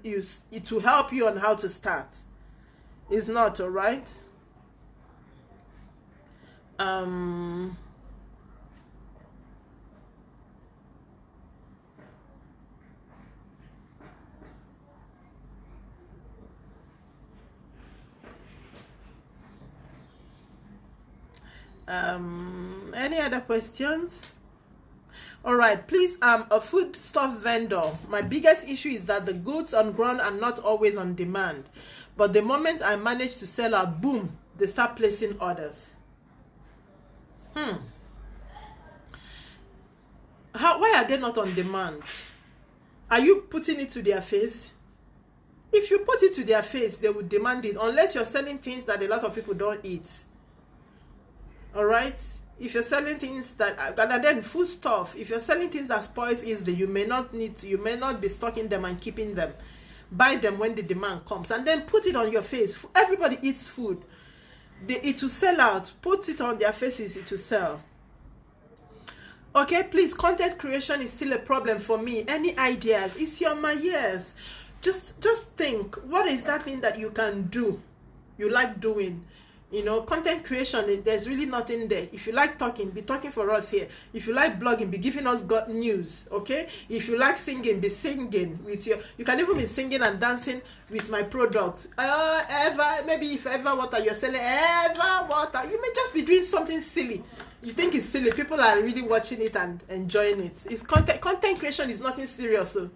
it will help you on how to start. It's not, all right? Any other questions? All right, please, a food stuff vendor. My biggest issue is that the goods on ground are not always on demand, but the moment I manage to sell out, boom, they start placing orders. Why are they not on demand? Are you putting it to their face? If you put it to their face, they will demand it, unless you're selling things that a lot of people don't eat. All right? If you're selling things that, and then food stuff, if you're selling things that spoils easily, you may not be stocking them and keeping them. Buy them when the demand comes, and then put it on your face. Everybody eats food. It will sell out. Put it on their faces, it will sell. Okay, please, content creation is still a problem for me. Any ideas? It's your my years. Just think, what is that thing that you can do, you like doing? You know, content creation, there's really nothing there. If you like talking, be talking for us here. If you like blogging, be giving us good news, okay? If you like singing, be singing with your, you can even be singing and dancing with my products. Maybe if ever water you're selling, ever water, you may just be doing something silly. You think it's silly, people are really watching it and enjoying it. It's content creation is nothing serious, so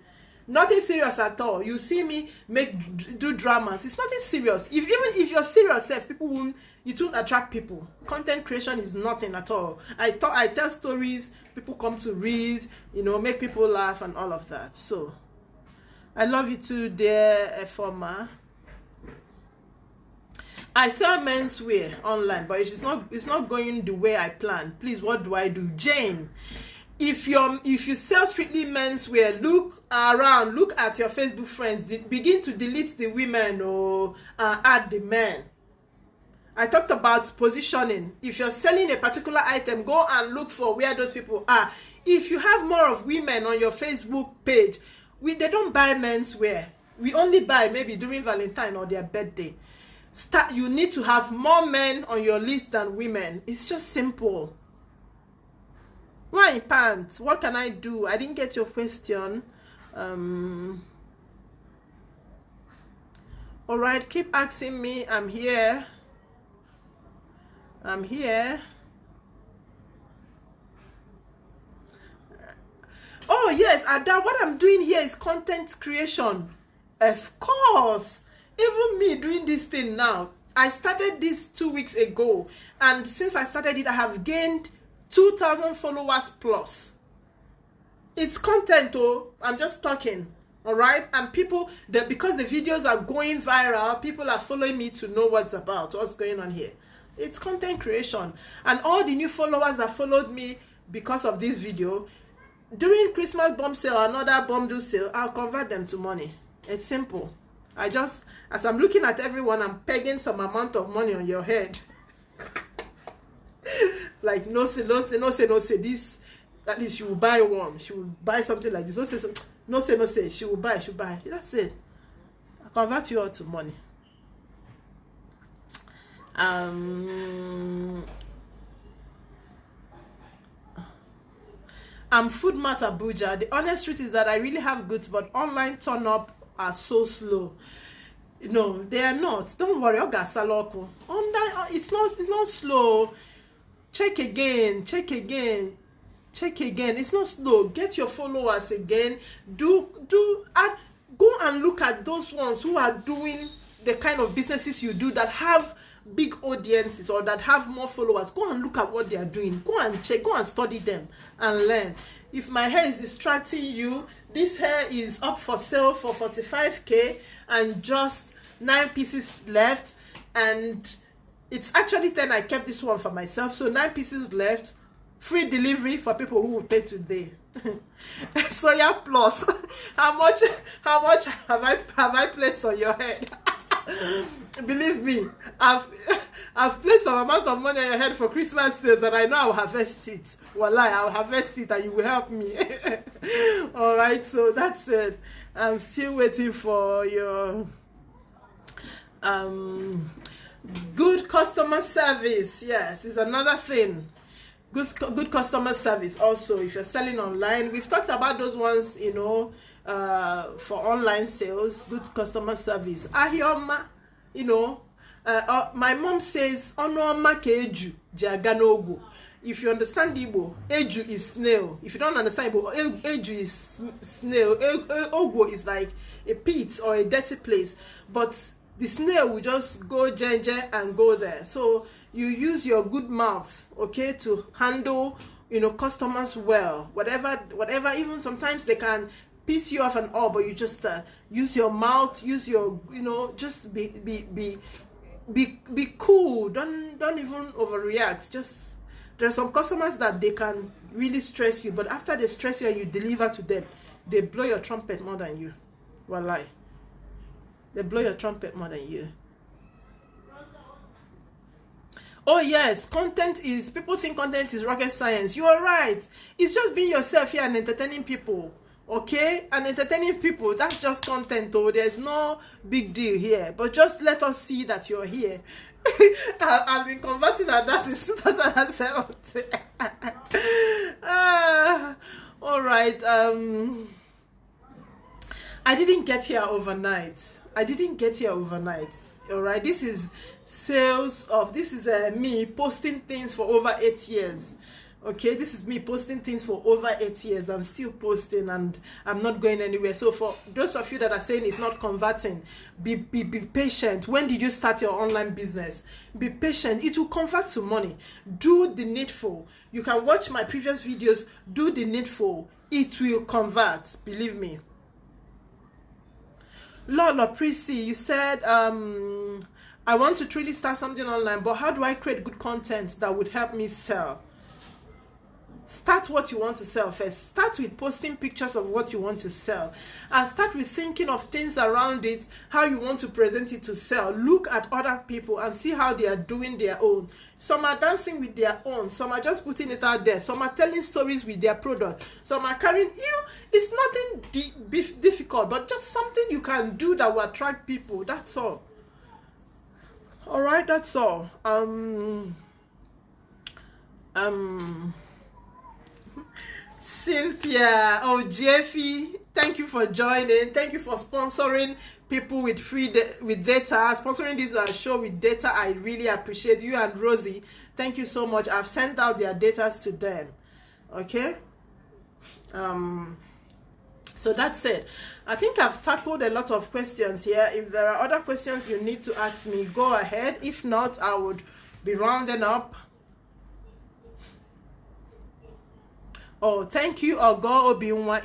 nothing serious at all. You see me do dramas, it's nothing serious. Even if you're serious, people won't attract people. Content creation is nothing at all. I tell stories, people come to read, you know, make people laugh and all of that. So I love you too, dear Efoma. I sell menswear online, but it's not going the way I planned. Please, what do I do? Jane, if you sell strictly menswear, look around, look at your Facebook friends, begin to delete the women or add the men. I talked about positioning. If you're selling a particular item, go and look for where those people are. If you have more of women on your Facebook page, they don't buy menswear. We only buy maybe during Valentine or their birthday. You need to have more men on your list than women. It's just simple. Why pants? What can I do? I didn't get your question. All right, keep asking me. I'm here. Oh yes, Ada, what I'm doing here is content creation. Of course. Even me doing this thing now, I started this 2 weeks ago, and since I started it, I have gained 2,000 followers plus. It's content, oh, I'm just talking, all right? And people, because the videos are going viral, people are following me to know what's going on here. It's content creation. And all the new followers that followed me because of this video, during Christmas bomb sale, another bomb do sale, I'll convert them to money. It's simple. As I'm looking at everyone, I'm pegging some amount of money on your head. Like, no say, this, at least she will buy one. She will buy something like this. No say, she will buy. That's it. I convert you all to money. I'm Food Mart Abuja. The honest truth is that I really have goods, but online turn up are so slow. No, they are not. Don't worry, Ogasaloko. It's not slow. Check again. It's not slow. Get your followers again. Go and look at those ones who are doing the kind of businesses you do that have big audiences or that have more followers. Go and look at what they are doing. Go and check. Go and study them and learn. If my hair is distracting you, this hair is up for sale for 45k and just 9 pieces left, and it's actually 10. I kept this one for myself, so 9 pieces left. Free delivery for people who will pay today. Soya plus. How much have I placed on your head? Believe me, I've placed some amount of money on your head for Christmas sales, and I know I'll harvest it. Wallahi, I'll harvest it and you will help me. Alright, so that's it. I'm still waiting for your good customer service. Yes, is another thing. Good customer service also. If you're selling online, we've talked about those ones, you know, for online sales. Good customer service. Ahioma, you know, my mom says Onoma keju jaganogo. If you understand Igbo, eju is snail. If you don't understand Igbo, eju is snail. Ogo is like a pit or a dirty place, but the snail will just go ginger and go there. So you use your good mouth, okay, to handle, you know, customers well. Whatever. Even sometimes they can piss you off and all, but you just use your mouth, use your, you know, just be cool. Don't even overreact. Just, there are some customers that they can really stress you, but after they stress you and you deliver to them, they blow your trumpet more than you. Wallahi. They blow your trumpet more than you. Oh yes, content is, people think content is rocket science. You are right. It's just being yourself here and entertaining people. Okay, and entertaining people, that's just content. Oh, there's no big deal here, but just let us see that you're here. I've been converting at that since 2017. All right. I didn't get here overnight. All right, this is me posting things for over 8 years. Okay, this is me posting things for over 8 years and still posting, and I'm not going anywhere. So for those of you that are saying it's not converting, be patient. When did you start your online business? Be patient. It will convert to money. Do the needful. You can watch my previous videos. Do the needful. It will convert. Believe me. Lola Prissy, you said I want to truly start something online, but how do I create good content that would help me sell? Start what you want to sell first. Start with posting pictures of what you want to sell, and start with thinking of things around it, how you want to present it to sell. Look at other people and see how they are doing their own. Some are dancing with their own, some are just putting it out there, some are telling stories with their product, some are carrying, it's nothing difficult, but just something you can do that will attract people. That's all. All right, that's all. Cynthia, oh Jeffy, thank you for joining. Thank you for sponsoring people with with data, sponsoring this show with data. I really appreciate you. And Rosie, thank you so much. I've sent out their data to them. Okay. So that's it. I think I've tackled a lot of questions here. If there are other questions you need to ask me, go ahead. If not, I would be rounding up. Oh, thank you, Ogo Obiunwa.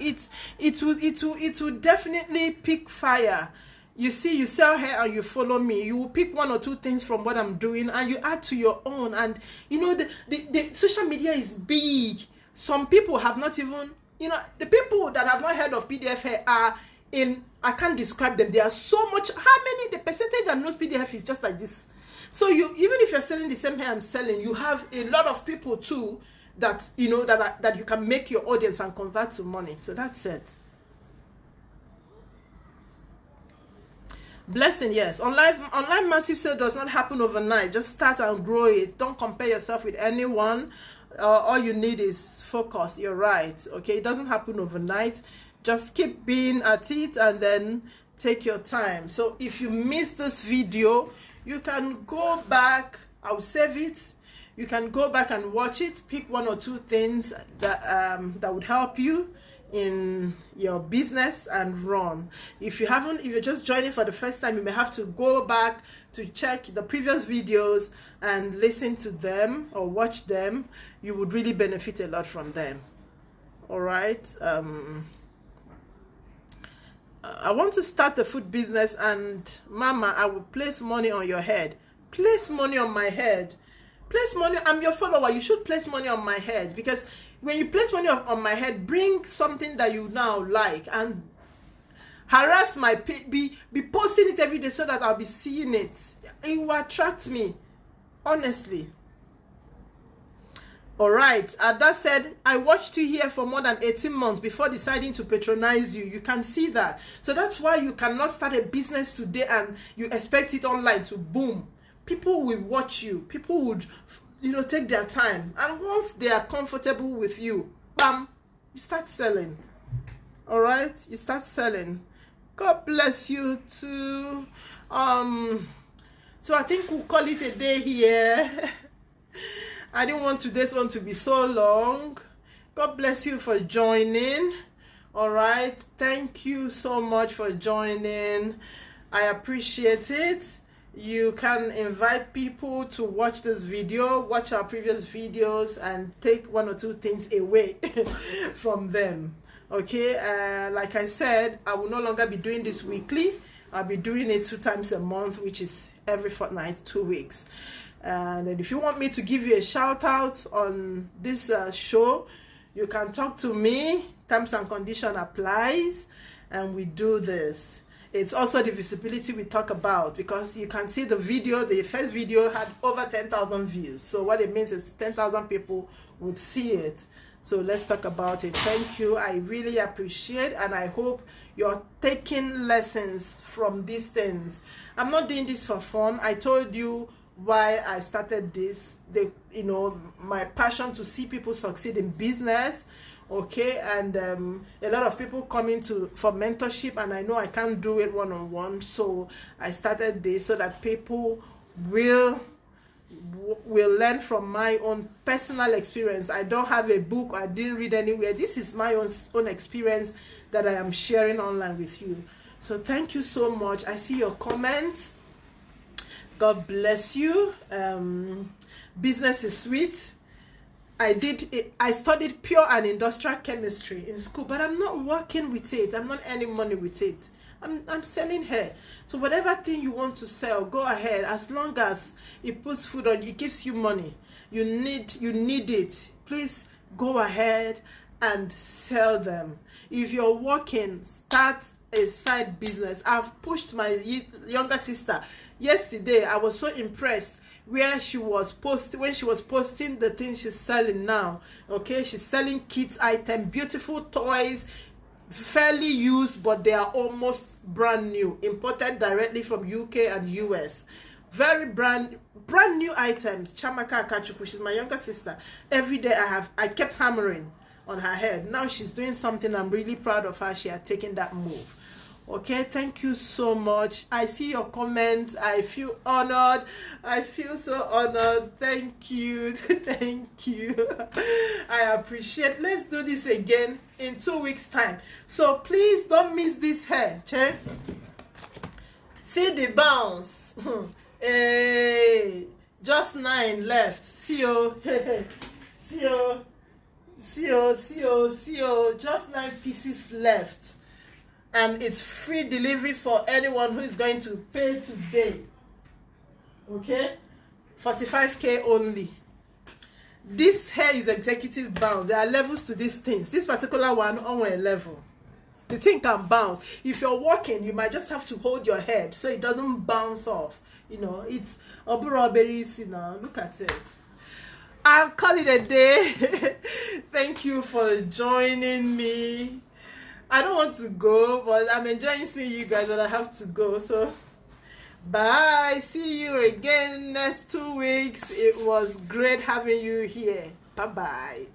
It will definitely pick fire. You see, you sell hair and you follow me. You will pick one or two things from what I'm doing and you add to your own. And the social media is big. Some people have not even, the people that have not heard of PDF hair are in, I can't describe them. They are so much. How many? The percentage that knows PDF is just like this. So even if you're selling the same hair I'm selling, you have a lot of people too that that you can make your audience and convert to money. So that's it. Blessing, yes. Online massive sale does not happen overnight. Just start and grow it. Don't compare yourself with anyone. All you need is focus. You're right. Okay, it doesn't happen overnight. Just keep being at it and then take your time. So if you missed this video, you can go back. I'll save it. You can go back and watch it. Pick one or two things that would help you in your business and run. If you're just joining for the first time, you may have to go back to check the previous videos and listen to them or watch them. You would really benefit a lot from them. All right. I want to start a food business, and Mama, I will place money on your head. Place money on my head. Place money. I'm your follower. You should place money on my head, because when you place money on my head, bring something that you now like and harass my be posting it every day so that I'll be seeing it. It will attract me, honestly. All right. Ada said, I watched you here for more than 18 months before deciding to patronize you. You can see that. So that's why you cannot start a business today and you expect it online to boom. People will watch you. People would, take their time. And once they are comfortable with you, bam, you start selling. All right? You start selling. God bless you too. So I think we'll call it a day here. I didn't want today's one to be so long. God bless you for joining. All right? Thank you so much for joining. I appreciate it. You can invite people to watch this video, watch our previous videos, and take one or two things away from them. Okay, like I said, I will no longer be doing this weekly. I'll be doing it 2 times a month, which is every fortnight, 2 weeks. And if you want me to give you a shout out on this show, you can talk to me. Terms and condition applies, and we do this. It's also the visibility we talk about, because you can see the video, the first video had over 10,000 views. So what it means is 10,000 people would see it. So let's talk about it. Thank you. I really appreciate, and I hope you're taking lessons from these things. I'm not doing this for fun. I told you why I started this. My passion to see people succeed in business. Okay, and a lot of people coming for mentorship, and I know I can't do it one-on-one, so I started this so that people will learn from my own personal experience. I don't have a book, I didn't read anywhere. This is my own experience that I am sharing online with you. So thank you so much. I see your comments. God bless you. Business is sweet. I studied pure and industrial chemistry in school, but I'm not working with it. I'm not earning money with it. I'm selling hair. So whatever thing you want to sell, go ahead. As long as it puts food on, it gives you money. You need it. Please go ahead and sell them. If you're working, start a side business. I've pushed my younger sister. Yesterday, I was so impressed where she was when she was posting the things she's selling now. Okay, she's selling kids item, beautiful toys, fairly used, but they are almost brand new, imported directly from UK and US. Very brand new items. Chamaka Akachuku, she's my younger sister. Every day I kept hammering on her head. Now she's doing something. I'm really proud of her. She had taken that move. Okay, thank you so much. I see your comments. I feel honored. I feel so honored. Thank you. Thank you. I appreciate. Let's do this again in 2 weeks' time. So please don't miss this hair. Cherry. See the bounce. Hey, just 9 left. See you. See you. See you. See you. See you. Just 9 pieces left. And it's free delivery for anyone who is going to pay today. Okay? 45K only. This hair is executive bounce. There are levels to these things. This particular one on a level. The thing can bounce. If you're walking, you might just have to hold your head so it doesn't bounce off. It's oberberries, look at it. I'll call it a day. Thank you for joining me. I don't want to go, but I'm enjoying seeing you guys, but I have to go. So, bye. See you again next 2 weeks. It was great having you here. Bye-bye.